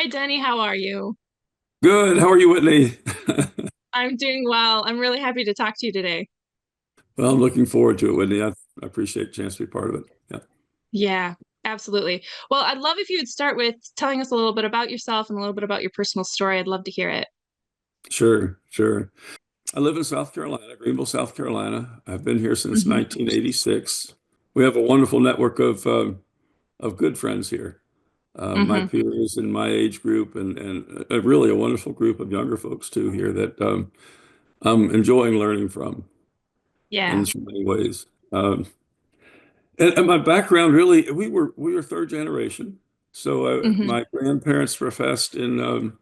Hi, Denny. How are you? Good. How are you, Whitney? I'm doing well. I'm really happy to talk to you today. Well, I'm looking forward to it, Whitney. I appreciate the chance to be part of it. Yeah, Yeah, absolutely. Well, I'd love if you would start with telling us a little bit about yourself and a little bit about your personal story. I'd love to hear it. sure, sure. I live in South Carolina, Greenville, South Carolina. I've been here since Hmm 1986. We have a wonderful network of good friends here. My hmm peers in my age group, and really a wonderful group of younger folks too here that I'm enjoying learning from in Yeah. so many ways. And my background really, we were third generation. So hmm my grandparents professed in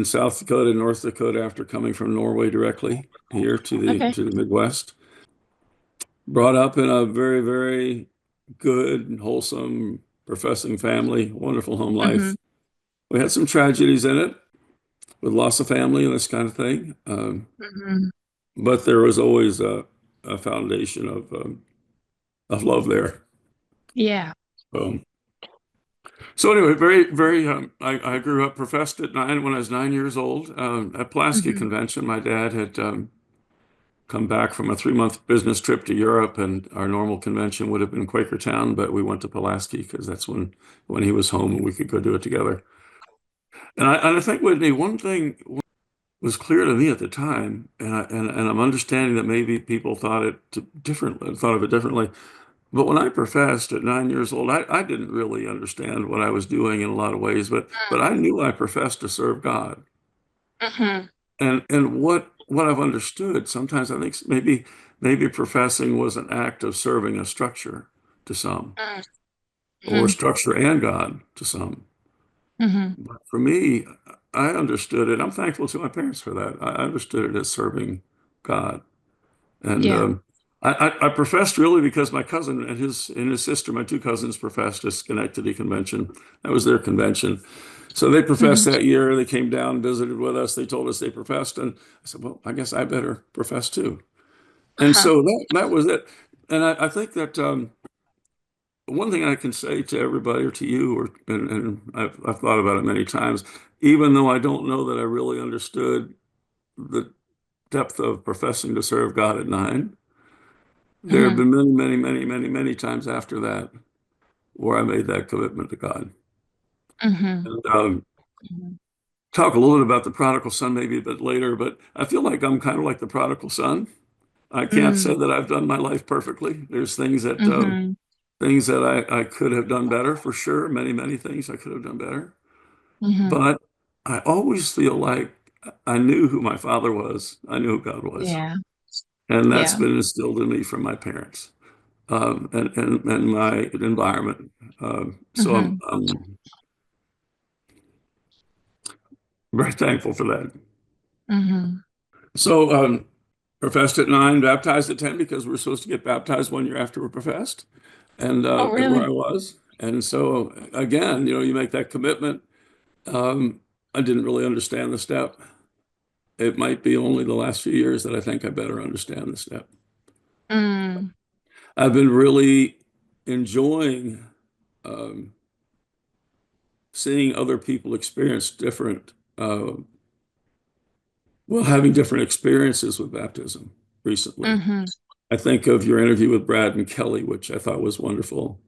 South Dakota and North Dakota after coming from Norway directly here to the Okay. to the Midwest. Brought up in a very, very good and wholesome professing family, wonderful home hmm life. We had some tragedies in it with loss of family and this kind of thing, hmm but there was always a foundation of love there. Yeah. Um, So anyway, very, very. I grew up professed at nine when I was 9 years old. At Pulaski hmm Convention, my dad had come back from a 3 month business trip to Europe, and our normal convention would have been Quakertown, but we went to Pulaski because that's when he was home and we could go do it together. And I think, Whitney, one thing was clear to me at the time, and I'm understanding that maybe people thought of it differently. But when I professed at 9 years old, I didn't really understand what I was doing in a lot of ways, but I knew I professed to serve God. hmm And what I've understood, sometimes I think maybe professing was an act of serving a structure to some, or hmm structure and God to some. hmm But for me, I understood it. I'm thankful to my parents for that. I understood it as serving God. And Yeah. I professed really because my cousin and his sister, my two cousins, professed at Schenectady Convention. That was their convention. So they professed hmm that year. They came down, visited with us. They told us they professed, and I said, "Well, I guess I better profess too." And Uh-huh. so that was it. And I think that one thing I can say to everybody or to you, and I've thought about it many times, even though I don't know that I really understood the depth of professing to serve God at nine. There have hmm been many, many, many, many, many times after that where I made that commitment to God. hmm And talk a little bit about the prodigal son maybe a bit later, but I feel like I'm kind of like the prodigal son. I can't say hmm that I've done my life perfectly. There's hmm things that I could have done better for sure. Many, many things I could have done better. hmm But I always feel like I knew who my father was. I knew who God was. Yeah. And that's Yeah. been instilled in me from my parents. And my environment. So hmm I'm very thankful for that. hmm So professed at nine, baptized at 10 because we're supposed to get baptized 1 year after we're professed, and Oh, where I really? was. And so again, you make that commitment. Um, I didn't really understand the step. It might be only the last few years that I think I better understand the step. Mm. I've been really enjoying um, seeing other people experience having different experiences with baptism recently. hmm I think of your interview with Brad and Kelly, which I thought was wonderful,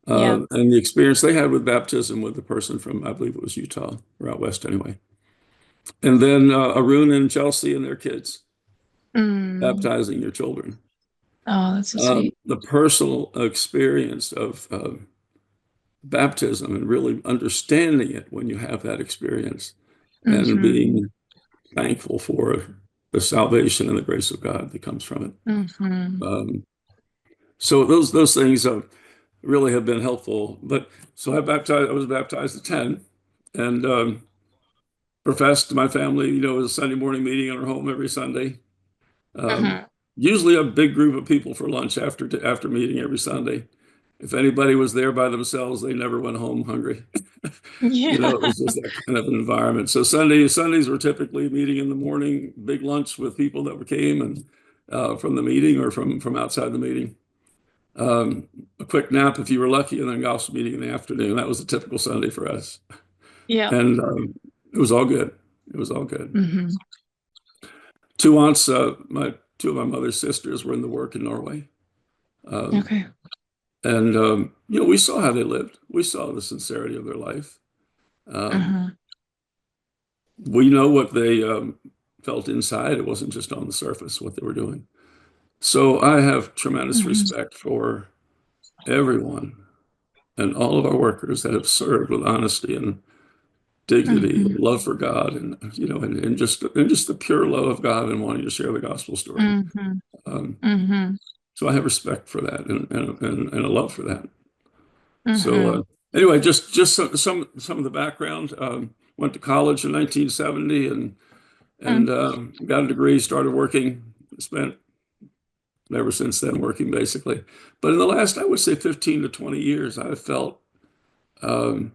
Yeah. and the experience they had with baptism with the person from, I believe it was Utah or out west anyway. And then Arun and Chelsea and their kids Mm. baptizing your children. Oh, that's so sweet. The personal experience of baptism and really understanding it when you have that experience and Hmm being thankful for the salvation and the grace of God that comes from it. hmm Um, so those things really have been helpful. But so I was baptized at 10 and professed to my family, it was a Sunday morning meeting in our home every Sunday. Um, hmm Usually a big group of people for lunch after meeting every Sunday. If anybody was there by themselves, they never went home hungry. Yeah. It was just that kind of an environment. So Sundays were typically meeting in the morning, big lunch with people that came and from the meeting or from outside the meeting. A quick nap if you were lucky, and then gospel meeting in the afternoon. That was a typical Sunday for us. Yeah. And it was all good. It was all good. Hmm. Two aunts, my two of my mother's sisters were in the work in Norway. Um, Okay. and we saw how they lived. We saw the sincerity of their life. Um, Hmm. we know what they felt inside. It wasn't just on the surface what they were doing. So I have tremendous Hmm. respect for everyone and all of our workers that have served with honesty and dignity and Hmm. love for God, and just the pure love of God and wanting to share the gospel story. Hmm. Um, Hmm. so I have respect for that and a love for that. So Hmm. anyway, just some of the background. Went to college in 1970 and got a degree. Started working. Spent ever since then working basically. But in the last, I would say, 15 to 20 years, um,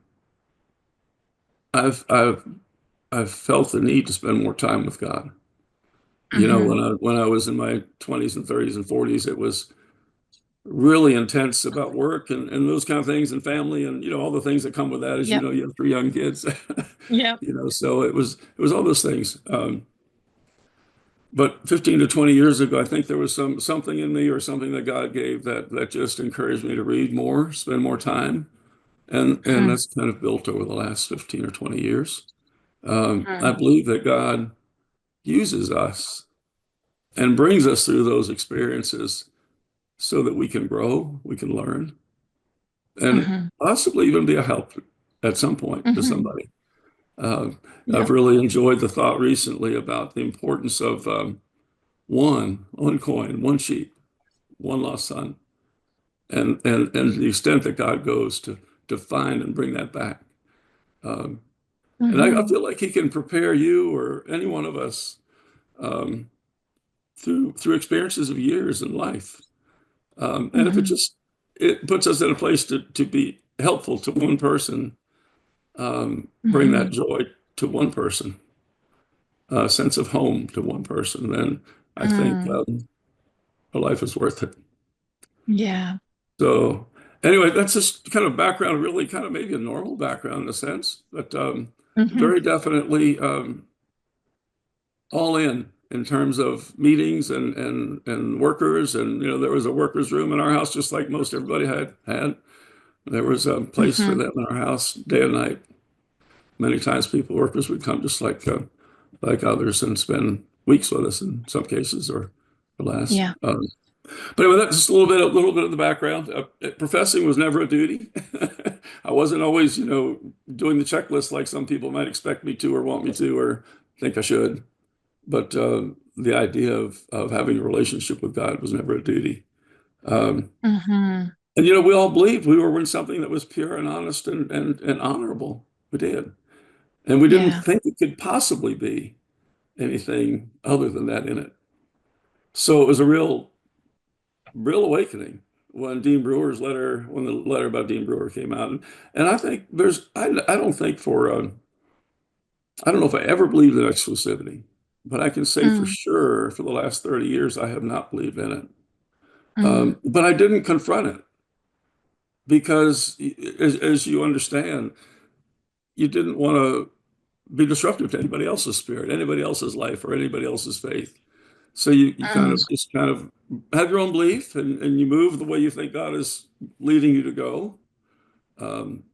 I've I've felt the need to spend more time with God. Hmm. When I was in my 20s and 30s and 40s, it was really intense about work and those kind of things and family and all the things that come with that. As you Yep. know, you have three young kids. Yep. So it was all those things. But 15 to 20 years ago, I think there was something in me or something that God gave that just encouraged me to read more, spend more time, and Hmm. that's kind of built over the last 15 or 20 years. I Hmm. believe that God uses us and brings us through those experiences so that we can grow, we can learn, and Hmm. possibly even be a help at some point to Hmm. somebody. Uh, I've Yep. really enjoyed the thought recently about the importance of one coin, one sheep, one lost son, and the extent that God goes to find and bring that back. Um, and I Hmm. feel like He can prepare you or any one of us um, through experiences of years in life. And if Hmm. it puts us in a place to be helpful to one person, bring that Hmm. joy to one person, a sense of home to one person, then I think Hmm. a life is worth it. Yeah. So anyway, that's just kind of background, really kind of maybe a normal background in a sense, but Hmm. very definitely all in terms of meetings and workers. And there was a workers room in our house, just like most everybody had. There was a place for Hmm. them in our house day and night. Many times workers would come just like others and spend weeks with us in some cases or less. Yeah. But anyway, that's just a little bit of the background. Professing was never a duty. I wasn't always, doing the checklist like some people might expect me to or want me to or think I should. But the idea of having a relationship with God was never a duty. Um, Hmm. and we all believed we were in something that was pure and honest and honorable. We did. And we didn't Yeah. think it could possibly be anything other than that in it. So it was a real awakening when when the letter about Dean Brewer came out. And I think I don't think I don't know if I ever believed in exclusivity, but I can say for Mm. sure for the last 30 years, I have not believed in it. Mm. But I didn't confront it because, as you understand, you didn't want to be disruptive to anybody else's spirit, anybody else's life, or anybody else's faith. So you kind Mm. of just kind of have your own belief and you move the way you think God is leading you to go. Um,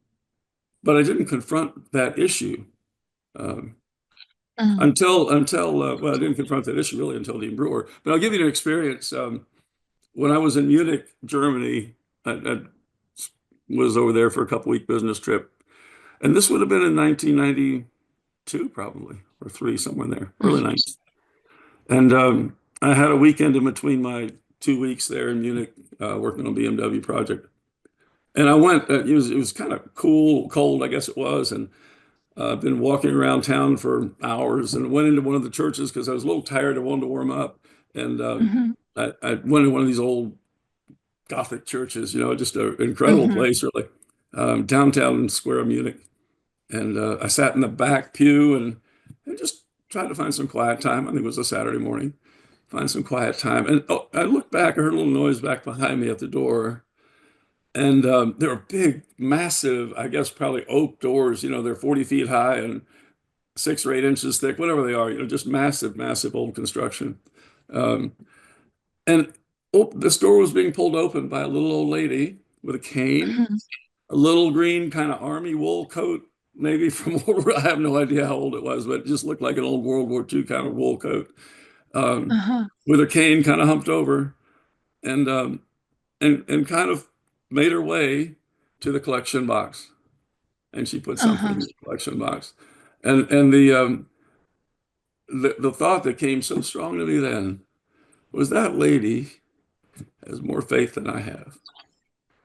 but I didn't confront that issue um, Mm. until well, I didn't confront that issue really until Dean Brewer. But I'll give you an experience. When I was in Munich, Germany, I was over there for a couple-week business trip, and this would have been in 1992, probably or three, somewhere in there, early Mm. 90s. And I had a weekend in between my 2 weeks there in Munich, working on BMW project. And I went. It was kind of cool, cold, I guess it was, and I've been walking around town for hours, and went into one of the churches because I was a little tired. I wanted to warm up, and Mhm. I went to one of these old Gothic churches. Just an incredible Mhm. place, really, downtown square of Munich. And I sat in the back pew and just tried to find some quiet time. I think it was a Saturday morning. Find some quiet time. And I looked back, I heard a little noise back behind me at the door. And there were big, massive, I guess probably oak doors. They're 40 feet high and 6 or 8 inches thick, whatever they are. Just massive, massive old construction. Um, and this door was being pulled open by a little old lady with a cane, Mhm. a little green kind of army wool coat, maybe from I have no idea how old it was, but it just looked like an old World War II kind of wool coat, um, Uh-huh. with her cane kind of humped over, and and kind of made her way to the collection box, and she put something Uh-huh. in the collection box, and the thought that came so strong to me then was that lady has more faith than I have.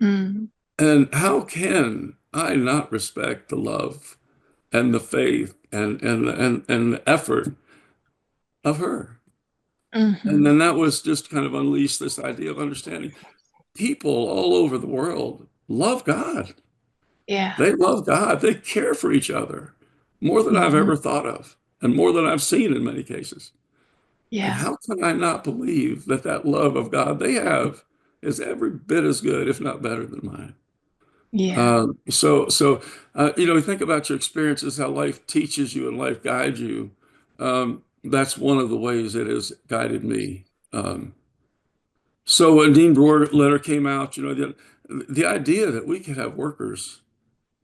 Mm. And how can I not respect the love and the faith and the effort of her? And Mhm. then that was just kind of unleashed this idea of understanding people all over the world love God. Yeah. They love God. They care for each other more than I've Mhm. ever thought of and more than I've seen in many cases. And Yeah. how can I not believe that that love of God they have is every bit as good, if not better than mine? Yeah. You think about your experiences, how life teaches you and life guides you. That's one of the ways it has guided me. So when Dean Brewer letter came out, the idea that we could have workers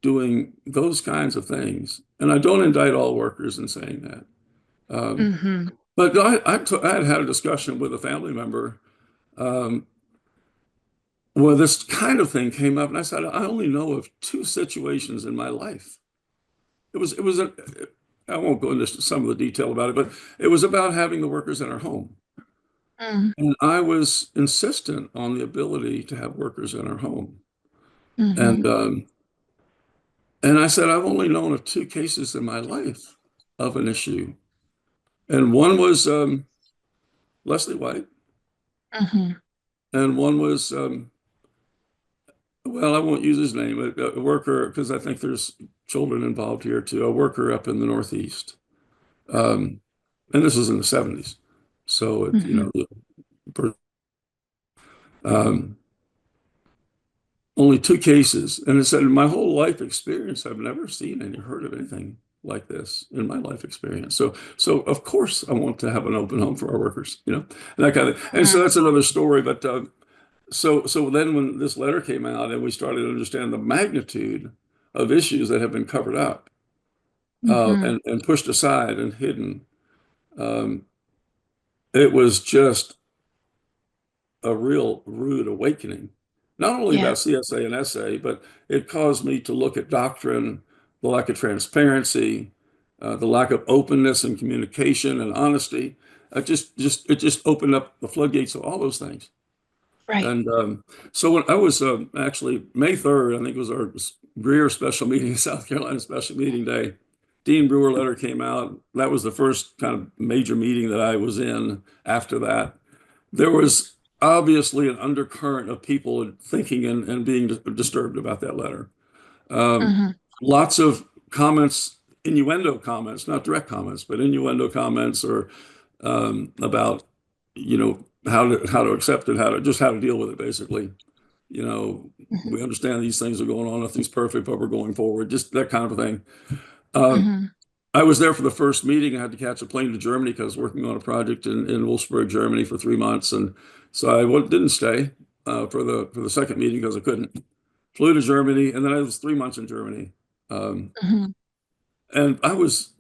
doing those kinds of things, and I don't indict all workers in saying that. Um, Mhm. but I had had a discussion with a family member um, where this kind of thing came up, and I said, I only know of 2 situations in my life. I won't go into some of the detail about it, but it was about having the workers in our home. Mm. And I was insistent on the ability to have workers in our home. And Mhm. um, and I said, I've only known of 2 cases in my life of an issue. And one was Leslie White, Mhm. and one was, well, I won't use his name, a worker, because I think there's children involved here too, a worker up in the Northeast. Um, and this was in the 70s. So, Mhm. um, only 2 cases. And it said, in my whole life experience, I've never seen any heard of anything like this in my life experience. So of course I want to have an open home for our workers, and that kind of. And so Mhm. that's another story. But so then when this letter came out and we started to understand the magnitude of issues that have been covered up Mhm. and pushed aside and hidden, um, it was just a real rude awakening, not only Yeah. about CSA and SA, but it caused me to look at doctrine, the lack of transparency, the lack of openness and communication and honesty. It just opened up the floodgates of all those things. Right. And so when I was actually May 3rd, I think it was our Greer special meeting, South Carolina special meeting day. Dean Brewer letter came out. That was the first kind of major meeting that I was in after that. There was obviously an undercurrent of people thinking and being disturbed about that letter. Um, Mhm. Lots of comments, innuendo comments, not direct comments, but innuendo comments or about, how to accept it, how to deal with it, basically. You know, Mhm. we understand these things are going on. Nothing's perfect, but we're going forward. Just that kind of a thing. Um, Mhm. I was there for the first meeting. I had to catch a plane to Germany because I was working on a project in Wolfsburg, Germany for 3 months, and so didn't stay for the second meeting because I couldn't. Flew to Germany, and then I was 3 months in Germany. Um, Mhm. and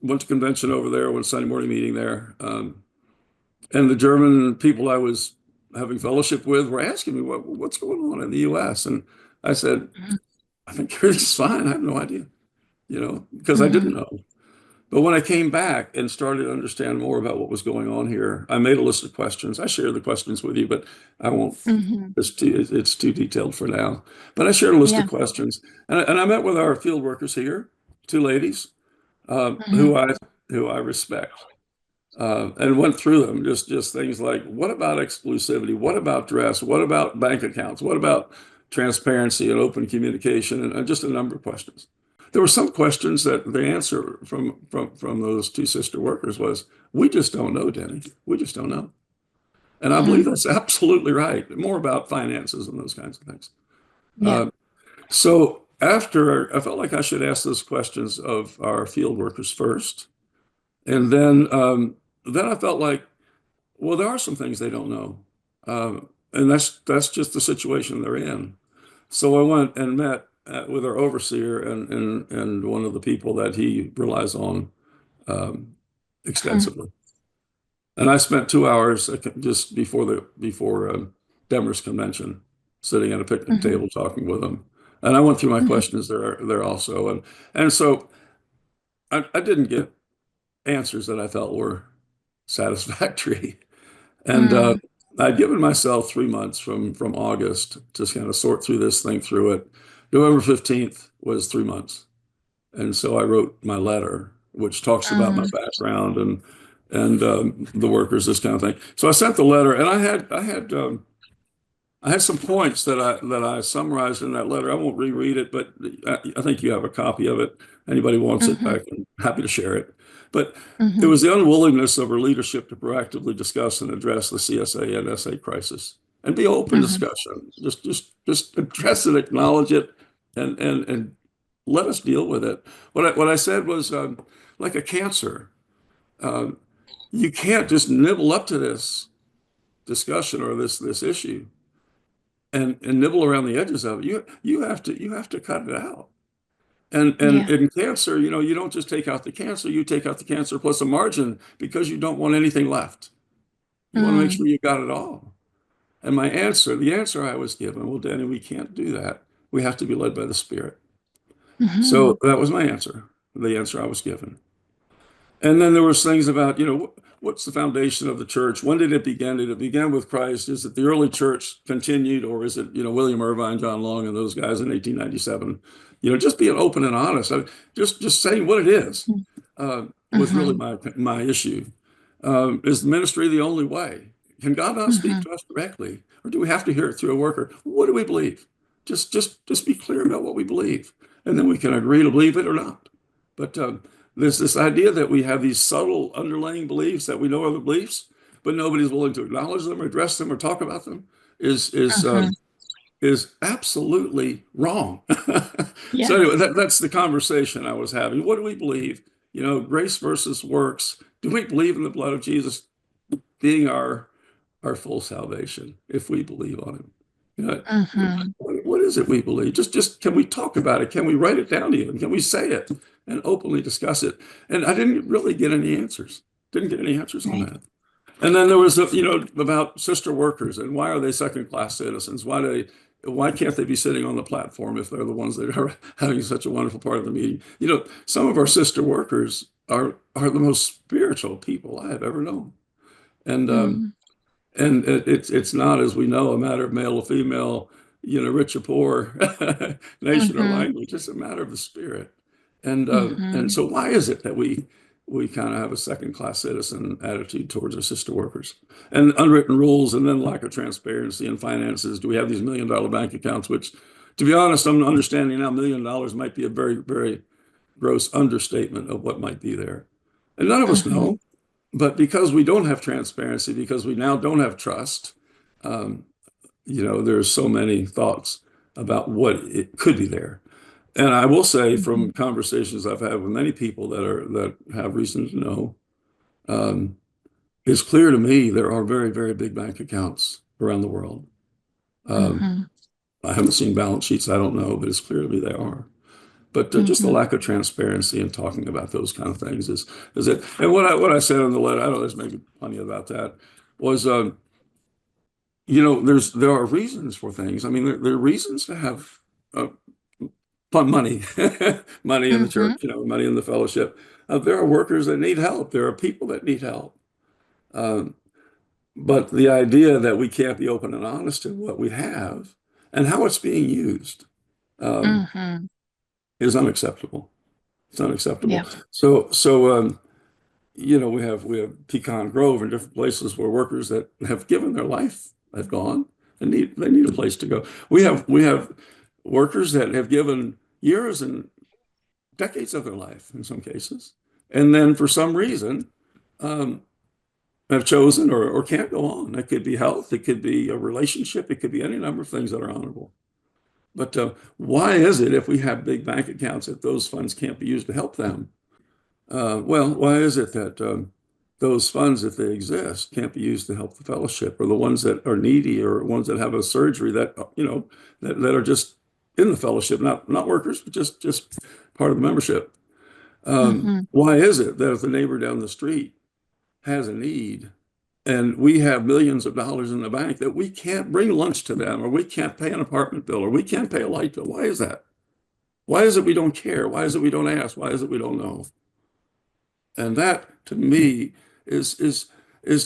went to convention over there, went Sunday morning meeting there, and the German people I was having fellowship with were asking me what's going on in the U.S. And I said, Mhm. I think everything's fine. I have no idea, because I didn't Mhm. know. But when I came back and started to understand more about what was going on here, I made a list of questions. I shared the questions with you, but I won't. Mhm. It's too detailed for now. But I shared a list of Yeah. questions, and I met with our field workers here, 2 ladies, Mhm. who I respect, and went through them. Just things like, what about exclusivity? What about dress? What about bank accounts? What about transparency and open communication? And just a number of questions. There were some questions that the answer from those 2 sister workers was, we just don't know, Denny. We just don't know. And I believe Mhm. that's absolutely right. More about finances and those kinds of things. Yeah. So after I felt like I should ask those questions of our field workers first, and then I felt like, well, there are some things they don't know, and that's just the situation they're in. So I went and met with our overseer and one of the people that he relies on um, Mhm. extensively. And I spent 2 hours just before Demers convention, sitting at a picnic Mhm. table talking with them. And I went through my Mhm. questions there also, and so I didn't get answers that I felt were satisfactory. And Mm. I'd given myself 3 months from August to kind of sort through this thing through it. November 15th was 3 months. And so I wrote my letter, which talks about my Mm. background and the workers, this kind of thing. So I sent the letter, and I had some points that I summarized in that letter. I won't reread it, but I think you have a copy of it. Anybody wants it, Mhm. I'm happy to share it. But it Mhm. was the unwillingness of our leadership to proactively discuss and address the CSA and SA crisis and be open Mhm. discussion. Just address it, acknowledge it, and let us deal with it. What I said was like a cancer. Um, you can't just nibble up to this discussion or this issue and nibble around the edges of it. You have to cut it out. And Yeah. in cancer, you don't just take out the cancer, you take out the cancer plus a margin because you don't want anything left. You want to make Mm. sure you got it all. And the answer I was given, well, Danny, we can't do that. We have to be led by the Spirit. So Mhm. that was my answer, the answer I was given. And then there was things about, what's the foundation of the church? When did it begin? Did it begin with Christ? Is it the early church continued, or is it, William Irvine, John Long, and those guys in 1897? Just being open and honest. Just saying what it is was really Mhm. my issue. Is the ministry the only way? Can God not speak Mhm. to us directly, or do we have to hear it through a worker? What do we believe? Just be clear about what we believe, and then we can agree to believe it or not. But there's this idea that we have these subtle underlying beliefs that we know are the beliefs, but nobody's willing to acknowledge them, or address them, or talk about them. Is is Mhm. um, is absolutely wrong. So Yeah. anyway, that's the conversation I was having. What do we believe? Grace versus works. Do we believe in the blood of Jesus being our full salvation if we believe on him? Mhm. What is it we believe? Just can we talk about it? Can we write it down even? Can we say it and openly discuss it? And I didn't really get any answers. Didn't get any answers on Right. that. And then there was, about sister workers and why are they second class citizens? Why can't they be sitting on the platform if they're the ones that are having such a wonderful part of the meeting? Some of our sister workers are the most spiritual people I have ever known. And Mm. it's not, as we know, a matter of male or female, rich or poor, nation or Mhm. language. It's a matter of the spirit. And Mhm. so why is it that we kind of have a second class citizen attitude towards our sister workers and unwritten rules and then lack of transparency in finances? Do we have these $1 million bank accounts, which, to be honest, I'm understanding now $1 million might be a very, very gross understatement of what might be there. And none of us Mhm. know. But because we don't have transparency, because we now don't have trust, um, there's so many thoughts about what it could be there. And I will say, from Mhm. conversations I've had with many people that have reason to know, um, it's clear to me there are very, very big bank accounts around the world. Um, Mhm. I haven't seen balance sheets, I don't know, but it's clear to me they are. But just the Mhm. lack of transparency and talking about those kind of things is it. And what I said in the letter, I don't know, there's maybe plenty about that, was there are reasons for things. I mean, there are reasons to have uh, fun money, money in the Mhm. church, money in the fellowship. There are workers that need help. There are people that need help. Um, but the idea that we can't be open and honest in what we have and how it's being used um, Mhm. is unacceptable. It's Yeah. unacceptable. So we have Pecan Grove and different places where workers that have given their life have gone and they need a place to go. We have workers that have given years and decades of their life in some cases, and then for some reason um, have chosen or can't go on. It could be health, it could be a relationship, it could be any number of things that are honorable. But why is it if we have big bank accounts that those funds can't be used to help them? Well, why is it that those funds, if they exist, can't be used to help the fellowship, or the ones that are needy, or ones that have a surgery that that are just in the fellowship, not workers, but just part of the membership? Hmm. Why is it that if the neighbor down the street has a need, and we have millions of dollars in the bank, that we can't bring lunch to them, or we can't pay an apartment bill, or we can't pay a light bill? Why is that? Why is it we don't care? Why is it we don't ask? Why is it we don't know? And that, to me, is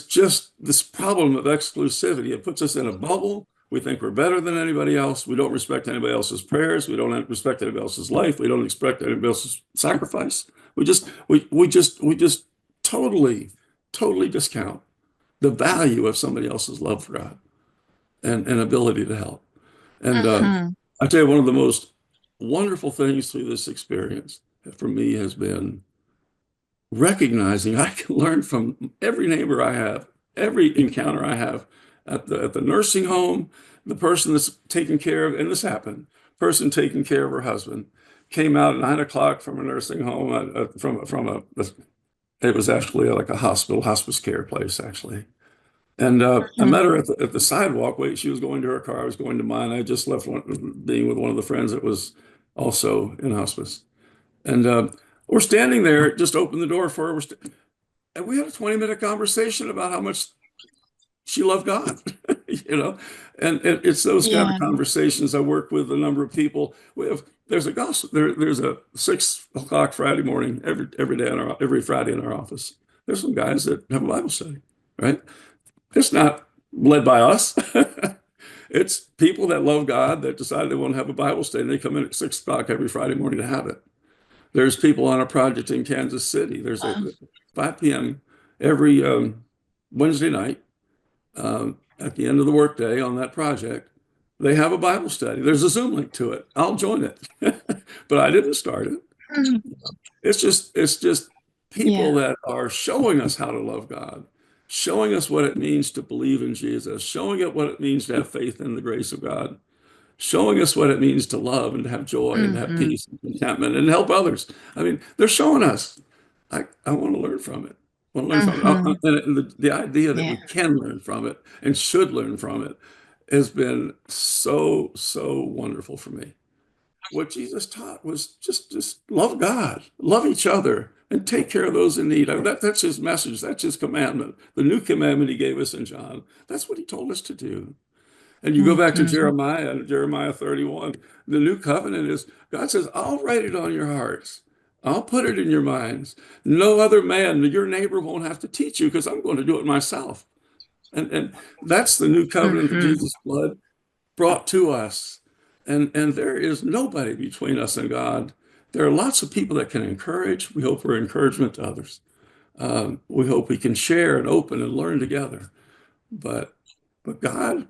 just this problem of exclusivity. It puts us in a bubble. We think we're better than anybody else. We don't respect anybody else's prayers. We don't respect anybody else's life. We don't expect anybody else's sacrifice. We just totally discount the value of somebody else's love for God and ability to help. And Hmm. I tell you, one of the most wonderful things through this experience for me has been recognizing I can learn from every neighbor I have, every encounter I have at the nursing home. The person that's taking care of, and this happened, person taking care of her husband came out at 9 o'clock from a nursing home, it was actually like a hospice care place, actually. And I Hmm. met her at the sidewalk. Wait, she was going to her car. I was going to mine. I just left being with one of the friends that was also in hospice. And we're standing there, just opened the door for her. And we had a 20-minute conversation about how much she loved God, you know. And it's those kind of Yeah. conversations. I work with a number of people. There's a gospel, there's a 6 o'clock Friday morning every day every Friday in our office. There's some guys that have a Bible study, right? It's not led by us. It's people that love God that decide they want to have a Bible study, and they come in at 6 o'clock every Friday morning to have it. There's people on a project in Kansas City. There's a Uh, 5 p.m. every Wednesday night, at the end of the workday on that project. They have a Bible study. There's a Zoom link to it. I'll join it, but I didn't start it. mhm. It's just people Yeah. that are showing us how to love God, showing us what it means to believe in Jesus, showing it what it means to have faith in the grace of God, showing us what it means to love and to have joy and to have Hmm. peace and contentment and help others. I mean, they're showing us. I want to learn from it. I want to learn from it. Hmm. And the idea that Yeah. we can learn from it and should learn from it has been so wonderful for me. What Jesus taught was just love God, love each other, and take care of those in need. I mean, that's his message. That's his commandment. The new commandment he gave us in John. That's what he told us to do. And you go back to Hmm. Jeremiah 31, the new covenant is God says, I'll write it on your hearts. I'll put it in your minds. No other man, your neighbor won't have to teach you because I'm going to do it myself. And that's the new covenant that Hmm. Jesus' blood brought to us. And there is nobody between us and God. There are lots of people that can encourage. We hope we're encouragement to others. We hope we can share and open and learn together. But but God,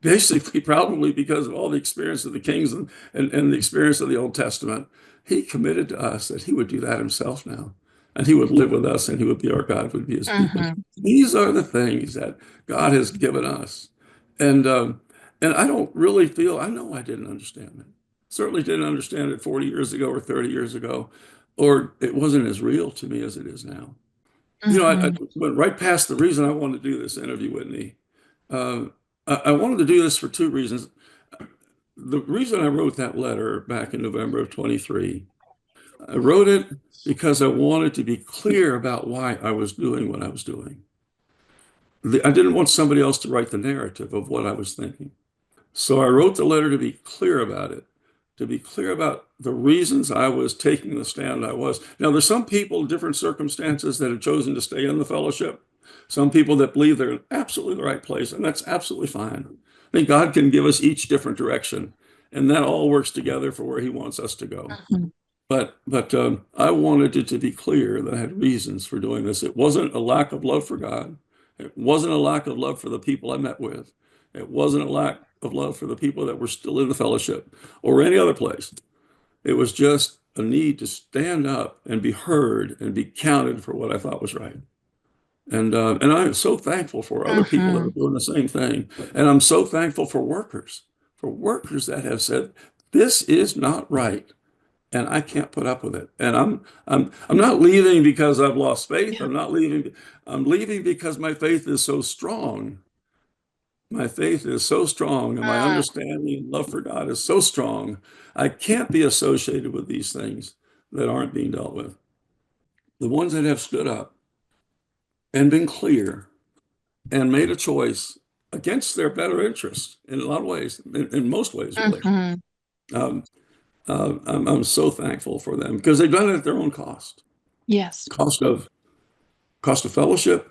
basically, probably because of all the experience of the kings and the experience of the Old Testament, he committed to us that he would do that himself now. And he would live with us, and he would be our God, would be his people. Hmm. These are the things that God has given us. And I don't really feel, I know I didn't understand it. Certainly didn't understand it 40 years ago or 30 years ago, or it wasn't as real to me as it is now. I Hmm. went right past the reason I wanted to do this interview, Whitney. Uh, I wanted to do this for two reasons. The reason I wrote that letter back in November of 23, I wrote it because I wanted to be clear about why I was doing what I was doing. I didn't want somebody else to write the narrative of what I was thinking. So I wrote the letter to be clear about it, to be clear about the reasons I was taking the stand I was. Now, there's some people in different circumstances that have chosen to stay in the fellowship. Some people that believe they're in absolutely the right place, and that's absolutely fine. I think God can give us each different direction, and that all works together for where He wants us to go. Hmm. But I wanted it to be clear that I had reasons for doing this. It wasn't a lack of love for God. It wasn't a lack of love for the people I met with. It wasn't a lack of love for the people that were still in the fellowship or any other place. It was just a need to stand up and be heard and be counted for what I thought was right. And I am so thankful for other people that are Hmm. doing the same thing. And I'm so thankful for workers that have said, This is not right, and I can't put up with it. And I'm not leaving because I've lost faith. Yeah. I'm not leaving. I'm leaving because my faith is so strong. My faith is so strong, and my Mm, understanding and love for God is so strong. I can't be associated with these things that aren't being dealt with. The ones that have stood up and been clear and made a choice against their better interests in a lot of ways, in most ways, really. mhm. Um, I'm so thankful for them because they've done it at their own cost. Yes. Cost of cost of fellowship,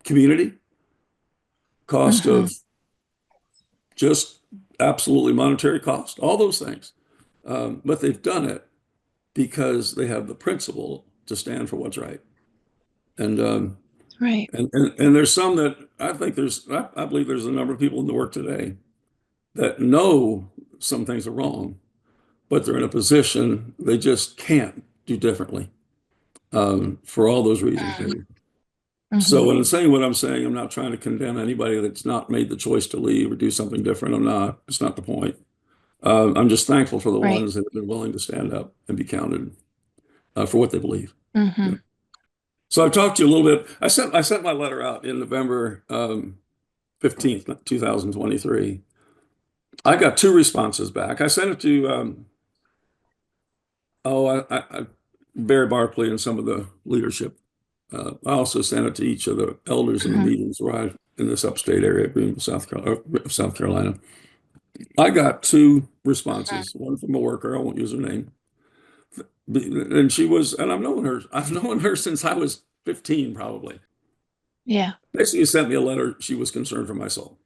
community, cost Hmm. of just absolutely monetary cost, all those things. But they've done it because they have the principle to stand for what's right. And Right. and there's some that I think I believe there's a number of people in the work today that know some things are wrong, but they're in a position they just can't do differently for all those reasons, maybe. Mm-hmm. So, in saying what I'm saying, I'm not trying to condemn anybody that's not made the choice to leave or do something different. I'm not. It's not the point. I'm just thankful for the Right. ones that have been willing to stand up and be counted for what they believe. You know. Hmm. So I've talked to you a little bit. I sent my letter out in November 15th, 2023. I got two responses back. I sent it to Barry Barkley and some of the leadership. I also sent it to each of the elders in the Hmm. meetings where I in this upstate area, Greenville, South Carolina. I got two responses. One from a worker, I won't use her name, and she was, and I've known her. I've known her since I was 15, probably. Yeah. Basically, sent me a letter. She was concerned for my soul.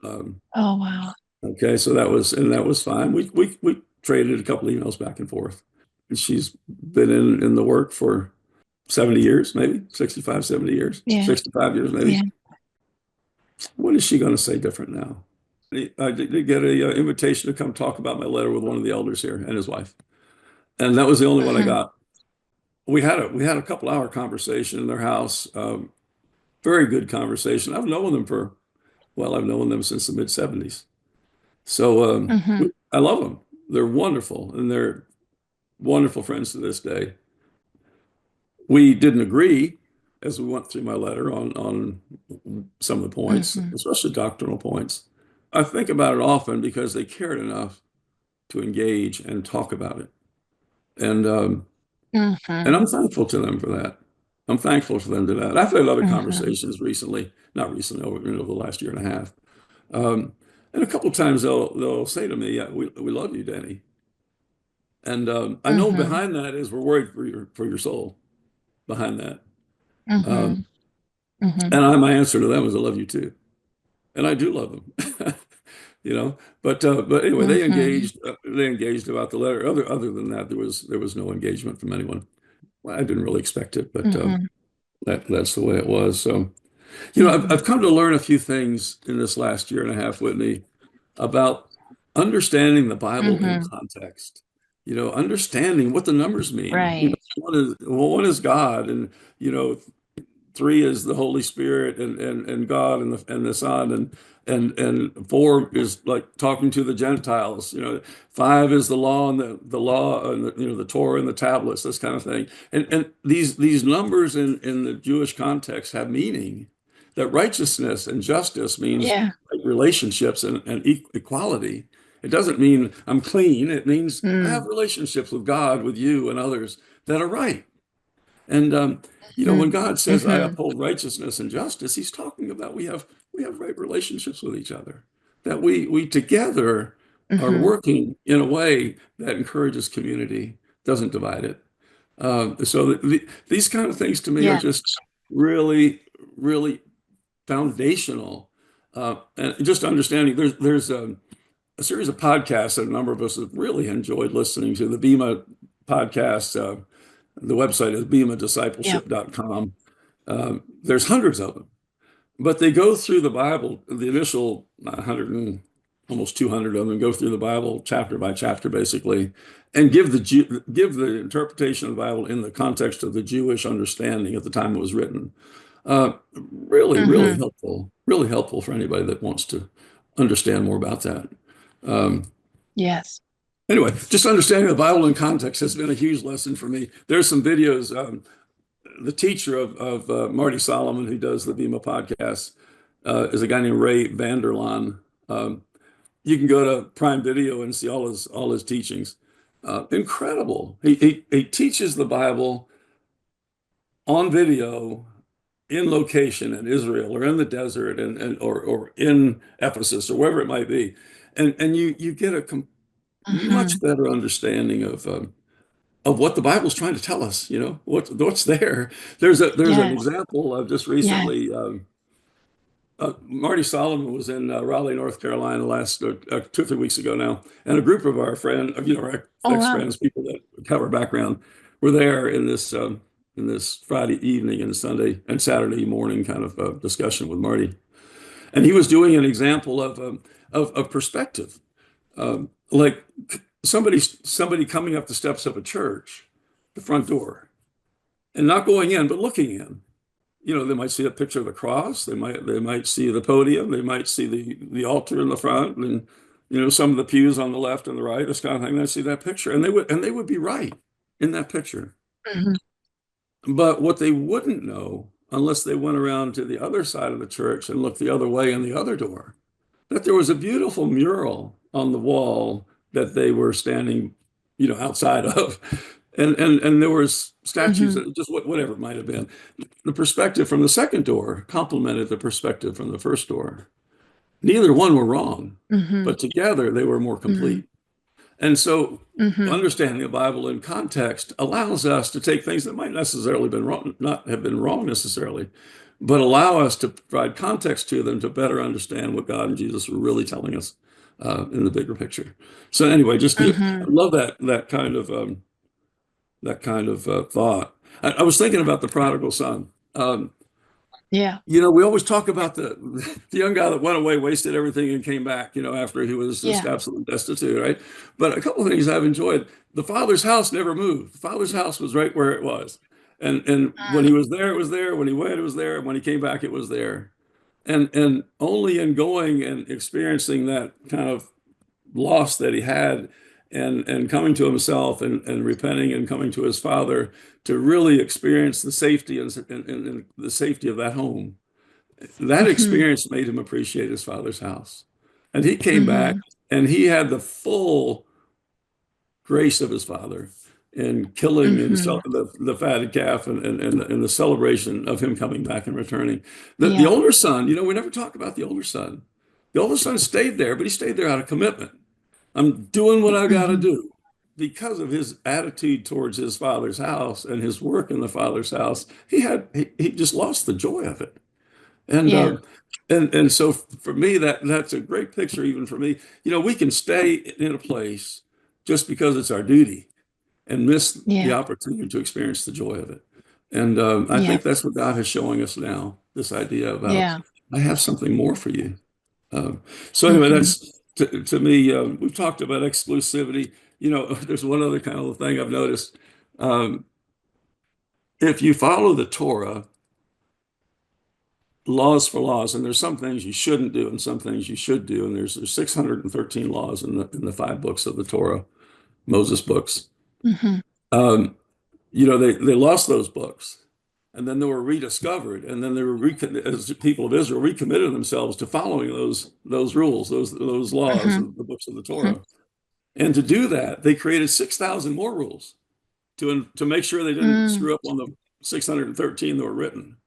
Um, Oh, wow. okay, so that was fine. We traded a couple emails back and forth. And she's been in the work for 70 years, maybe 65, 70 years, Yeah. 65 years, maybe. Yeah. What is she going to say different now? I did get an invitation to come talk about my letter with one of the elders here and his wife, and that was the only one I Hmm. got. We had a couple hour conversation in their house, very good conversation. I've known them since the mid '70s. So Hmm. I love them. They're wonderful, and they're wonderful friends to this day. We didn't agree as we went through my letter on some of the points, Hmm. especially doctrinal points. I think about it often because they cared enough to engage and talk about it. And um, Hmm. and I'm thankful to them for that. I'm thankful for them to that. I've had other Hmm. conversations recently, not recently, over the last year and a half. Um, and a couple of times they'll say to me, "Yeah, we love you, Danny." And I know Hmm. behind that is we're worried for your soul. Behind that, Hmm. um, Hmm. and my answer to them is, "I love you too," and I do love them. You know, but anyway, they Hmm. engaged. They engaged about the letter. Other than that, there was no engagement from anyone. Well, I didn't really expect it, but Hmm. that's the way it was. So, I've Hmm. come to learn a few things in this last year and a half, Whitney, about understanding the Bible in Hmm. context. Understanding what the numbers mean. Right. One is God, and you know, three is the Holy Spirit and God and the Son, and four is like talking to the Gentiles. Five is the law and the law and the Torah and the tablets, this kind of thing. And these numbers in the Jewish context have meaning. That righteousness and justice means Yeah. like relationships and equality. It doesn't mean I'm clean. It means I have Mm. relationships with God, with you, and others that are right. And when Mm. God says, "I Hmm. uphold righteousness and justice," He's talking about we have right relationships with each other, that we together are Hmm. working in a way that encourages community, doesn't divide it. So these kind of things to me are Yeah. just really, really foundational. And just understanding there's a series of podcasts that a number of us have really enjoyed listening to. The Bema podcast. The website is Yep. bemadiscipleship.com. There's hundreds of them, but they go through the Bible, the initial 100 and almost 200 of them go through the Bible chapter by chapter, basically, and give the interpretation of the Bible in the context of the Jewish understanding at the time it was written. Really, Hmm. really helpful for anybody that wants to understand more about that. Um, Yes. Anyway, just understanding the Bible in context has been a huge lesson for me. There's some videos. The teacher of Marty Solomon, who does the Vima podcast, is a guy named Ray Vanderlaan. You can go to Prime Video and see all his teachings. Incredible. He teaches the Bible on video in location in Israel or in the desert or in Ephesus or wherever it might be. And you get a much Hmm. better understanding of what the Bible's trying to tell us, what's there. There's an Yes. example of just Yes. recently. Marty Solomon was in Raleigh, North Carolina, last 2 or 3 weeks ago now, and a group of our friends, our Oh, wow. ex-friends, people that cover background, were there in this Friday evening and Sunday and Saturday morning kind of discussion with Marty, and he was doing an example of perspective, like somebody coming up the steps of a church, the front door, and not going in but looking in. They might see a picture of the cross. They might see the podium. They might see the altar in the front, and some of the pews on the left and the right. This kind of thing. They see that picture, and they would be right in that picture. Hmm. But what they wouldn't know unless they went around to the other side of the church and looked the other way in the other door, that there was a beautiful mural on the wall that they were standing, outside of. And there was statues, Hmm. that just whatever it might have been. The perspective from the second door complemented the perspective from the first door. Neither one were wrong, Hmm. but together they were more Hmm. complete. And so Hmm. understanding the Bible in context allows us to take things that might necessarily been wrong, not have been wrong necessarily, but allow us to provide context to them to better understand what God and Jesus were really telling us in the bigger picture. So anyway, I Hmm. love that kind of thought. I was thinking about the prodigal son. Yeah. We always talk about the young guy that went away, wasted everything, and came back, after he was just Yeah. absolutely destitute, right? But a couple of things I've enjoyed. The father's house never moved. The father's house was right where it was. And when he was there, it was there. When he went, it was there. When he came back, it was there. And only in going and experiencing that kind of loss that he had and coming to himself and repenting and coming to his father to really experience the safety and the safety of that home. That Hmm. experience made him appreciate his father's house. And he came back Hmm. and he had the full grace of his father in killing Hmm. the fatted calf and the celebration of him coming back and returning. The Yeah. older son, we never talk about the older son. The older son stayed there, but he stayed there out of commitment. I'm doing what I got to Hmm. do because of his attitude towards his father's house and his work in the father's house. He just lost the joy of it. And Yeah. so for me that's a great picture even for me. We can stay in a place just because it's our duty and miss the Yeah. opportunity to experience the joy of it. And I Yeah. think that's what God is showing us now, this idea about Yeah. I have something more for you. Um, so anyway, Hmm. that's to me. We've talked about exclusivity. There's one other kind of thing I've noticed. Um, if you follow the Torah, laws for laws, and there's some things you shouldn't do and some things you should do, and there's 613 laws in the 5 books of the Torah, Moses books. Hmm. Um, they lost those books, and then they were rediscovered, and then as the people of Israel recommitted themselves to following those rules, those laws, Hmm. the books of the Torah. And to do that, they created 6,000 more rules to make sure they didn't Hmm. screw up on the 613 that were written.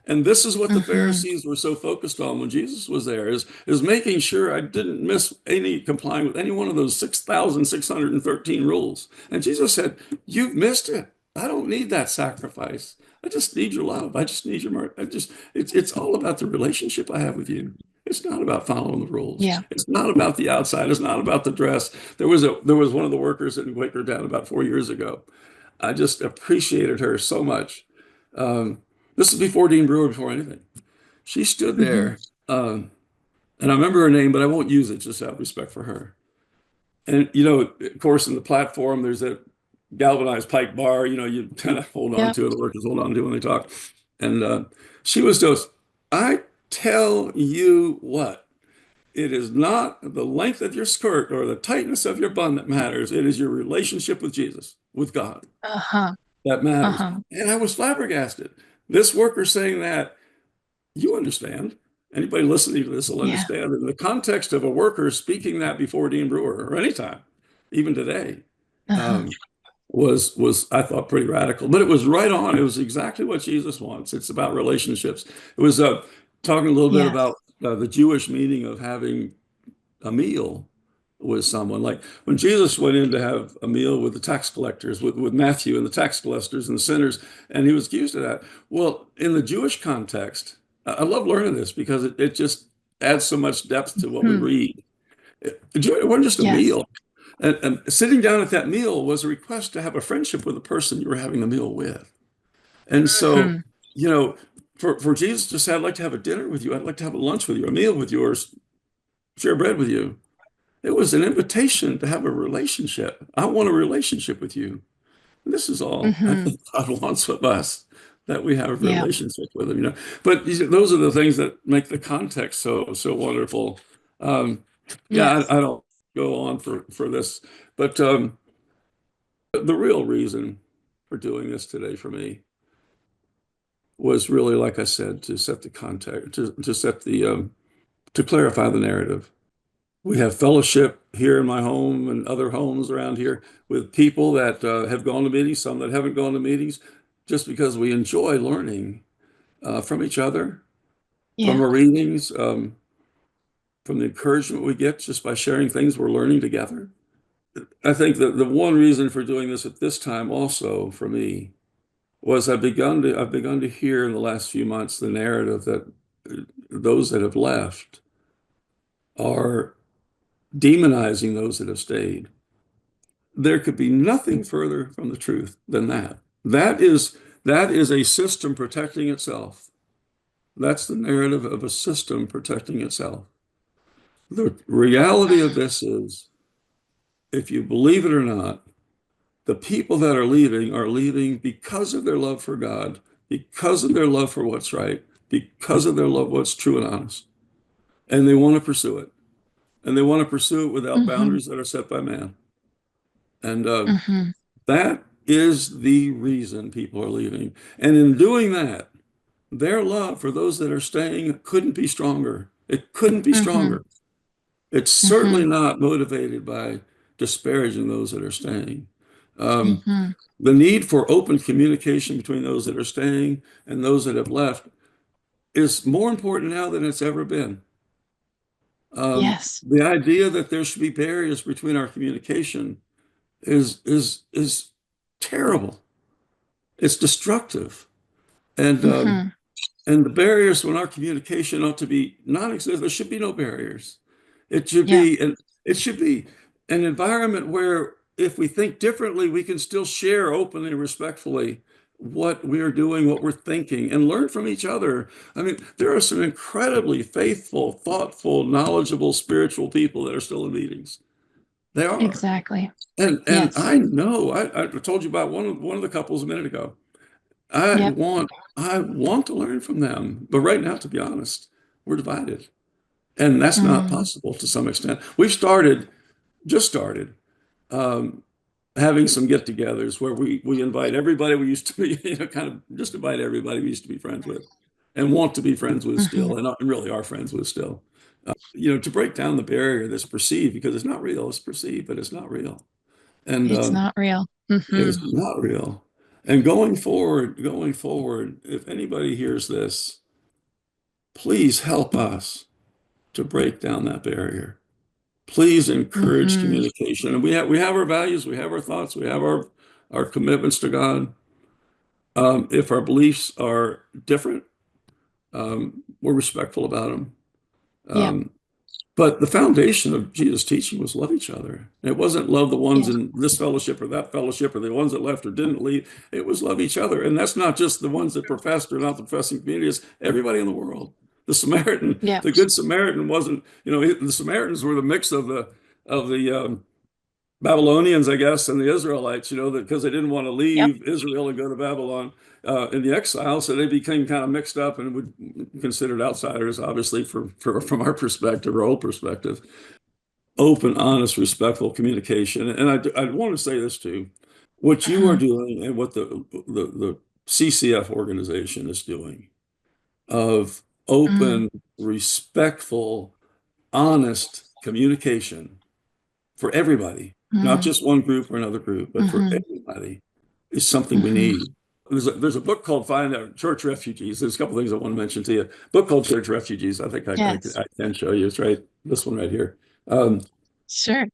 And this is what the Hmm. Pharisees were so focused on when Jesus was there is making sure I didn't miss any complying with any one of those 6,613 rules. And Jesus said, "You've missed it. I don't need that sacrifice. I just need your love. I just need your mercy. It's all about the relationship I have with you. It's not about following the rules. Yeah. It's not about the outside. It's not about the dress. There was one of the workers in Quakertown about 4 years ago. I just appreciated her so much. Um, this is before Dean Brewer, before anything. She stood Hmm. there, and I remember her name, but I won't use it just out of respect for her. And of course, in the platform, there's that galvanized pipe bar. You kind of hold on Yeah. to it. The workers hold on to it when they talk. And she was just, I tell you what, it is not the length of your skirt or the tightness of your bun that matters. It is your relationship with Jesus, with God, Uh-huh. that matters. Uh-huh. And I was flabbergasted. This worker saying that, you understand. Anybody listening to this will Yeah. understand. In the context of a worker speaking that before Dean Brewer or anytime, even today, Uh-huh. um, was I thought pretty radical. But it was right on. It was exactly what Jesus wants. It's about relationships. It was talking a little bit Yes. about the Jewish meaning of having a meal with someone. Like when Jesus went in to have a meal with the tax collectors, with Matthew and the tax collectors and the sinners, and he was accused of that. Well, in the Jewish context, I love learning this because it just adds so much depth to what we Hmm. read. It wasn't just a Yes. meal. And sitting down at that meal was a request to have a friendship with the person you were having the meal with. And so, Hmm. you know, for Jesus to say, I'd like to have a dinner with you, I'd like to have a lunch with you, a meal with you, or share bread with you. It was an invitation to have a relationship. I want a relationship with you. And this is all I Hmm. think God wants of us, that we have a Yeah. relationship with Him. But those are the things that make the context so wonderful. Um, yeah, Yes. I don't go on for this, but the real reason for doing this today for me was really, like I said, to set the context, to set the to clarify the narrative. We have fellowship here in my home and other homes around here with people that have gone to meetings, some that haven't gone to meetings, just because we enjoy learning from each other, from Yeah. our readings, from the encouragement we get just by sharing things we're learning together. I think that the one reason for doing this at this time also for me was I've begun to hear in the last few months the narrative that those that have left are demonizing those that have stayed. There could be nothing further from the truth than that. That is a system protecting itself. That's the narrative of a system protecting itself. The reality of this is, if you believe it or not, the people that are leaving because of their love for God, because of their love for what's right, because of their love what's true and honest. And they want to pursue it. And they want to pursue it without Hmm. boundaries that are set by man. And Hmm. that is the reason people are leaving. And in doing that, their love for those that are staying couldn't be stronger. It couldn't be Hmm. stronger. It's certainly Hmm. not motivated by disparaging those that are staying. Um, Hmm. the need for open communication between those that are staying and those that have left is more important now than it's ever been. Yes. The idea that there should be barriers between our communication is terrible. It's destructive, and Hmm. and the barriers in our communication ought to be non-existent. There should be no barriers. It should Yeah. be an it should be an environment where if we think differently, we can still share openly and respectfully what we're doing, what we're thinking, and learn from each other. I mean, there are some incredibly faithful, thoughtful, knowledgeable, spiritual people that are still in meetings. They are. Exactly. And Yes. I know I told you about one of the couples a minute ago. I Yep. want I want to learn from them, but right now, to be honest, we're divided, and that's not Mm. possible to some extent. We've just started um, having some get-togethers where we invite everybody we used to be, kind of just invite everybody we used to be friends with, and want to be friends with Hmm. still, and really are friends with still. To break down the barrier that's perceived because it's not real. It's perceived, but it's not real, and It's not real. Hmm. it's not real. And going forward, if anybody hears this, please help us to break down that barrier. Please encourage Hmm. communication. And we have our values, we have our thoughts, we have our commitments to God. If our beliefs are different, we're respectful about them. Yep. Um, But the foundation of Jesus' teaching was love each other. It wasn't love the ones Yeah. in this fellowship or that fellowship or the ones that left or didn't leave. It was love each other. And that's not just the ones that professed or not the professing communities, everybody in the world. Yep. The Good Samaritan wasn't, the Samaritans were the mix of the Babylonians, I guess, and the Israelites, that because they didn't want to Yep. leave Israel and go to Babylon in the exile, so they became kind of mixed up and would considered outsiders, obviously, from our perspective, our old perspective. Open, honest, respectful communication. And I want to say this too. What you are Uh-huh. doing and what the CCF organization is doing of Mm, open, respectful, honest communication for everybody, not mm, just one group or another group, but for mhm, everybody, is something we mhm. need. There's a book called Find Out Church Refugees. There's a couple things I want to mention to you. A book called Church Refugees. I think Yes. I can show you. It's right, this one right here. Um, Sure.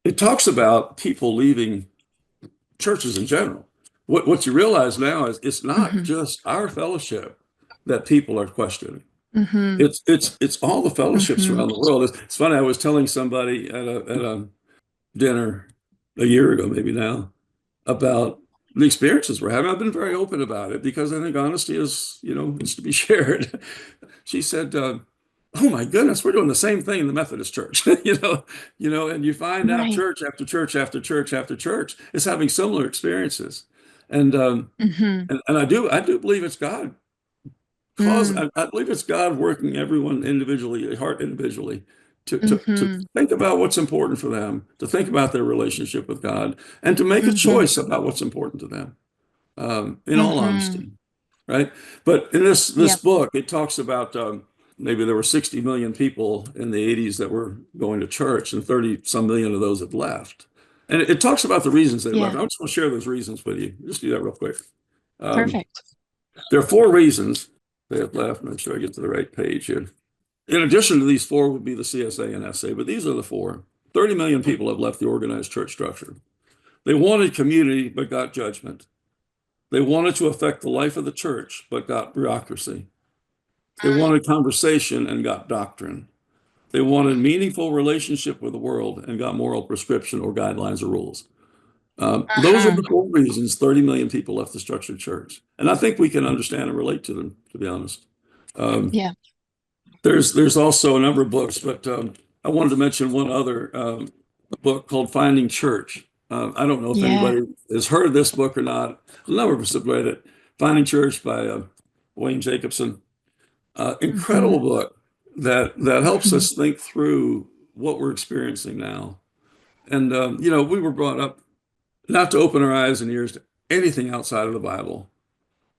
it talks about people leaving churches in general. What you realize now is it's not Mhm, just our fellowship that people are questioning. mhm, It's all the fellowships mhm. around the world. It's funny. I was telling somebody at a dinner a year ago, maybe now, about the experiences we're having. I've been very open about it because I think honesty is, needs to be shared. She said, "Oh my goodness, we're doing the same thing in the Methodist Church." And you find out Right. church after church after church after church is having similar experiences, and Mhm, and I do believe it's God mm, I believe it's God working everyone individually, heart individually, to mhm, think about what's important for them, to think about their relationship with God, and to make a mhm, choice about what's important to them. In all mhm. honesty, right? But in this Yep. book, it talks about maybe there were 60 million people in the 80s that were going to church, and 30 some million of those have left. And it talks about the reasons they left. Yeah. I just want to share those reasons with you. Just do that real quick. Um, Perfect. there are four reasons they have left. Make sure I get to the right page here. In addition to these four would be the CSA and SA, but these are the four. 30 million people have left the organized church structure. They wanted community, but got judgment. They wanted to affect the life of the church, but got bureaucracy. They Mm, wanted conversation and got doctrine. They wanted meaningful relationship with the world and got moral prescription or guidelines or rules. Those are uh-huh. the four reasons 30 million people left the structured church. And I think we can understand and relate to them, to be honest. Um, Yeah. there's also a number of books, but I wanted to mention one other book called Finding Church. I don't know if Yeah. anybody has heard this book or not. A number of us have read it. Finding Church by Wayne Jacobson. Mhm, Incredible book that helps mhm. us think through what we're experiencing now. And we were brought up not to open our eyes and ears to anything outside of the Bible.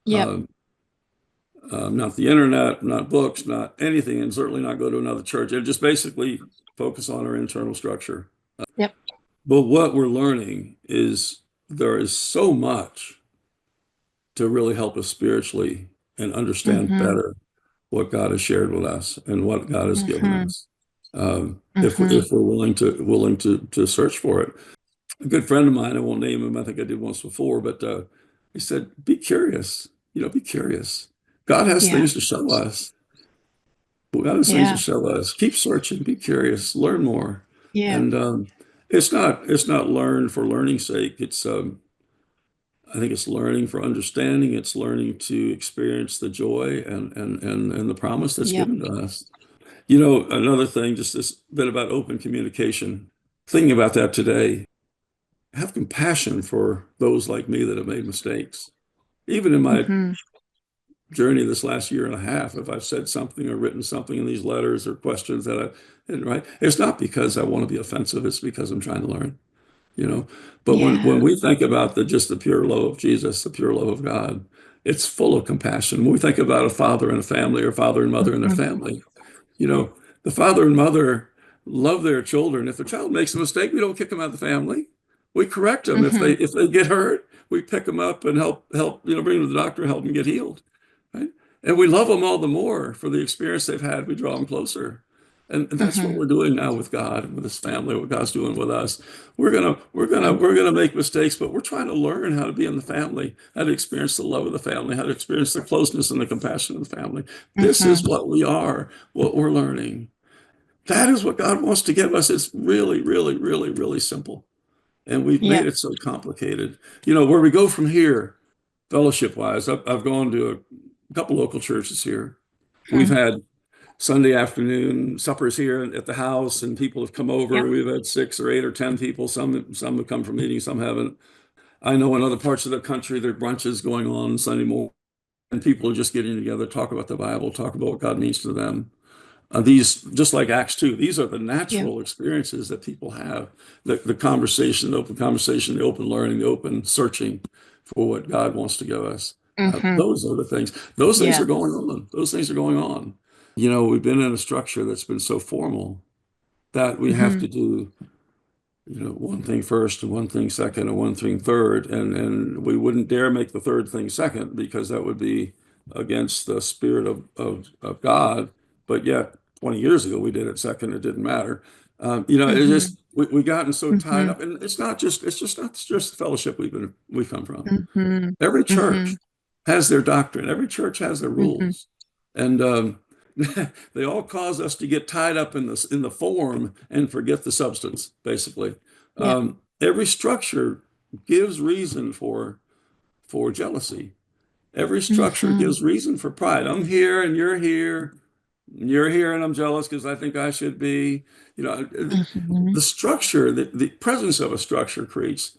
Yep. Um, not the internet, not books, not anything, and certainly not go to another church. And just basically focus on our internal structure. Yep. But what we're learning is there is so much to really help us spiritually and understand Mhm, better what God has shared with us and what God has given mhm, us. mhm. If we're willing to search for it. A good friend of mine, I won't name him, I think I did once before, but he said, be curious, be curious. God has Yeah. things to show us. God has things to Yeah. show us. Keep searching, be curious, learn more. Yeah. And it's not learn for learning's sake. I think it's learning for understanding. It's learning to experience the joy and the promise that's Yep. given to us. Another thing, just this bit about open communication. Thinking about that today, have compassion for those like me that have made mistakes. Even in my Mhm, journey this last year and a half, if I've said something or written something in these letters or questions that I didn't write, it's not because I want to be offensive, it's because I'm trying to learn, you know. But when yeah. we think about just the pure love of Jesus, the pure love of God, it's full of compassion. When we think about a father and a family or father and mother and their Mhm, family, you know, the father and mother love their children. If the child makes a mistake, we don't kick them out of the family. We correct them. If they mhm, if they get hurt, we pick them up and help bring them to the doctor, help them get healed. Right? And we love them all the more for the experience they've had. We draw them closer. And that's what mhm, we're doing now with God and with His family, what God's doing with us. We're gonna make mistakes, but we're trying to learn how to be in the family, how to experience the love of the family, how to experience the closeness and the compassion of the family. This mhm. is what we are, what we're learning. That is what God wants to give us. It's really, really, really, really simple. And we've made Yep. it so complicated. Where we go from here, fellowship wise, I've gone to a couple local churches here. We've Mhm. had Sunday afternoon suppers here at the house, and people have come over. Yep. We've had 6 or 8 or 10 people. Some have come from meetings, some haven't. I know in other parts of the country there are brunches going on Sunday morning, and people are just getting together, talk about the Bible, talk about what God means to them. These, just like Acts 2, these are the Yep. natural experiences that people have. The conversation, the open conversation, the open learning, the open searching for what God wants to give us. Hmm. Those are the things. Those things Yeah. are going on. Those things are going on. We've been in a structure that's been so formal that we have Hmm. to do, one thing first and one thing second and one thing third. And we wouldn't dare make the third thing second because that would be against the spirit of God. But yet, 20 years ago, we did it second. It didn't matter. It's Hmm. just we gotten so tied Hmm. up, and it's not just the fellowship we come from. Hmm. Every Hmm. church has their doctrine. Every church has their Hmm. rules, and they all cause us to get tied up in the form and forget the substance. Basically, Yep. every structure gives reason for jealousy. Every structure Hmm. gives reason for pride. I'm here and you're here. You're here and I'm jealous because I think I should be. Hmm. The structure, the presence of a structure creates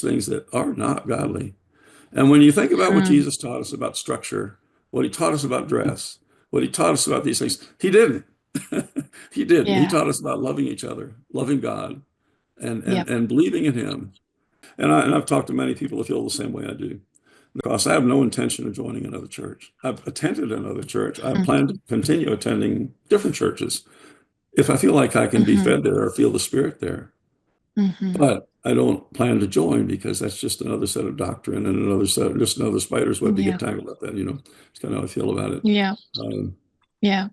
things that are not godly. And when you think about what Hmm. Jesus taught us about structure, what he taught us about dress, what he taught us about these things, he didn't. He didn't. He Yeah. taught us about loving each other, loving God, and and Yep. and believing in him. I've talked to many people that feel the same way I do. Because I have no intention of joining another church. I've attended another church. I plan to continue attending different churches if I feel like I can be Hmm. fed there or feel the Spirit there. Hmm. But I don't plan to join because that's just another set of doctrine and just another spider's web to get Yeah. tangled up in. It's kind of how I feel about it. Yeah. Um, Yeah.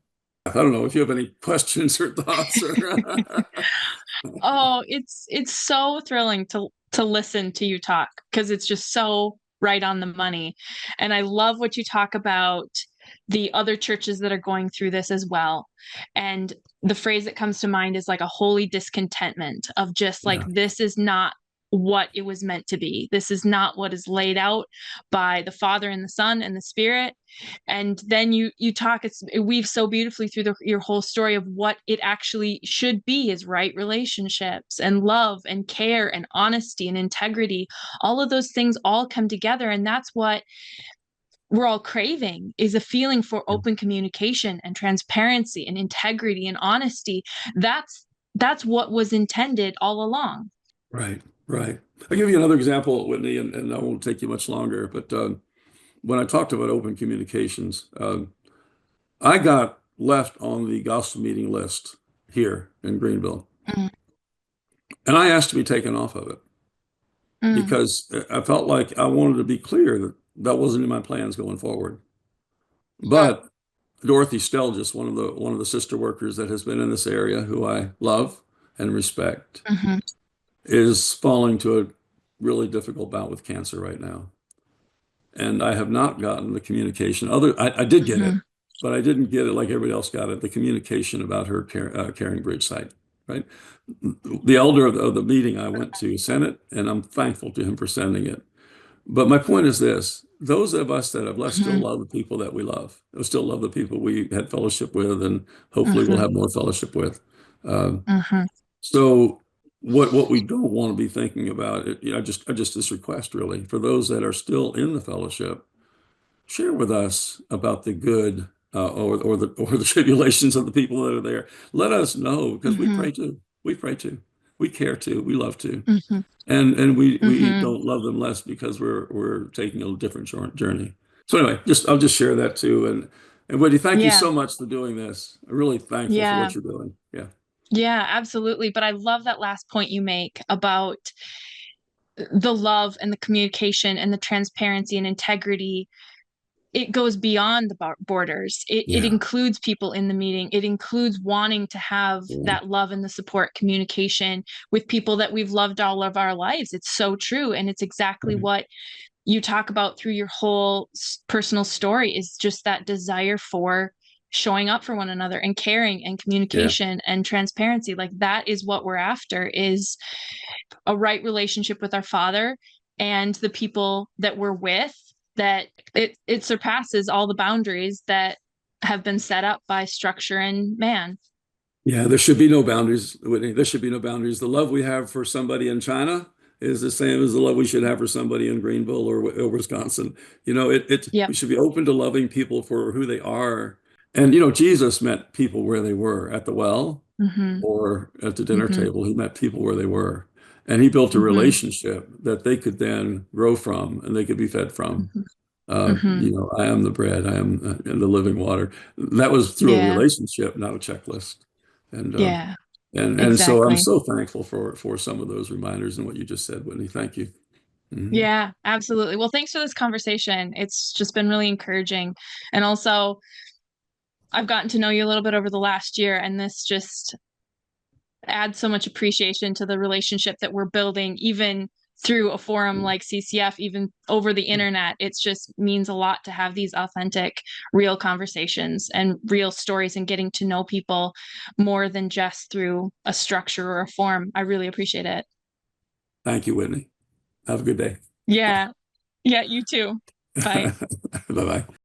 I don't know if you have any questions or thoughts or Oh, it's so thrilling to listen to you talk because it's just so right on the money. And I love what you talk about the other churches that are going through this as well. And the phrase that comes to mind is like a holy discontentment of just like yeah, this is not what it was meant to be. This is not what is laid out by the Father and the Son and the Spirit. And then you talk, it weaves so beautifully through your whole story of what it actually should be is right relationships and love and care and honesty and integrity. All of those things all come together, and that's what we're all craving is a feeling for yeah, open communication and transparency and integrity and honesty. That's what was intended all along. right, right. I'll give you another example, Whitney, and I won't take you much longer. But when I talked about open communications, I got left on the gospel meeting list here in Greenville, Mm, and I asked to be taken off of it mm, because I felt like I wanted to be clear that that wasn't in my plans going forward. mm, But Dorothy Stelgis, one of the sister workers that has been in this area, who I love and respect, mhm, is falling to a really difficult bout with cancer right now. And I have not gotten the communication. I did get mhm, it, but I didn't get it like everybody else got it. The communication about her carrying bridge site, right? The elder of the meeting I went to sent it, and I'm thankful to him for sending it. But my point is this: those of us that have left still mhm, love the people that we love. We still love the people we had fellowship with, and hopefully we'll mhm, have more fellowship with. Um, mhm, so what we don't want to be thinking about, just this request really for those that are still in the fellowship, share with us about the good or the tribulations of the people that are there. Let us know because we mhm, pray too. We pray too. We care too. We love too. mhm, And we mhm. don't love them less because we're taking a different journey. So anyway, I'll just share that too. And Woody, thank you Yeah. so much for doing this. I'm really thankful for Yeah. what you're doing. Yeah. Yeah, absolutely. But I love that last point you make about the love and the communication and the transparency and integrity. It goes beyond the borders. It Yeah. includes people in the meeting. It includes wanting to have Yeah. that love and the support communication with people that we've loved all of our lives. It's so true. And it's exactly Right. what you talk about through your whole personal story is just that desire for showing up for one another and caring and Yeah. communication and transparency. Like that is what we're after is a right relationship with our Father and the people that we're with, that it surpasses all the boundaries that have been set up by structure and man. Yeah, there should be no boundaries, Whitney. There should be no boundaries. The love we have for somebody in China is the same as the love we should have for somebody in Greenville or Wisconsin. We Yep. should be open to loving people for who they are. And Jesus met people where they were at the well Hmm. or at the dinner Hmm. table. He met people where they were. And he built a Hmm. relationship that they could then grow from and they could be fed from. Hmm. Hmm. I am the bread, I am the living water. That was through a Yeah. relationship, not a checklist. And Yeah. so I'm Exactly. so thankful for some of those reminders and what you just said, Whitney. Thank you. Mhm. Yeah, absolutely. Well, thanks for this conversation. It's just been really encouraging. And also, I've gotten to know you a little bit over the last year, and this just adds so much appreciation to the relationship that we're building, even through a forum like CCF, even over the internet. It just means a lot to have these authentic, real conversations and real stories and getting to know people more than just through a structure or a form. I really appreciate it. Thank you, Whitney. Have a good day. Yeah. Yeah, you too. Bye. Bye bye.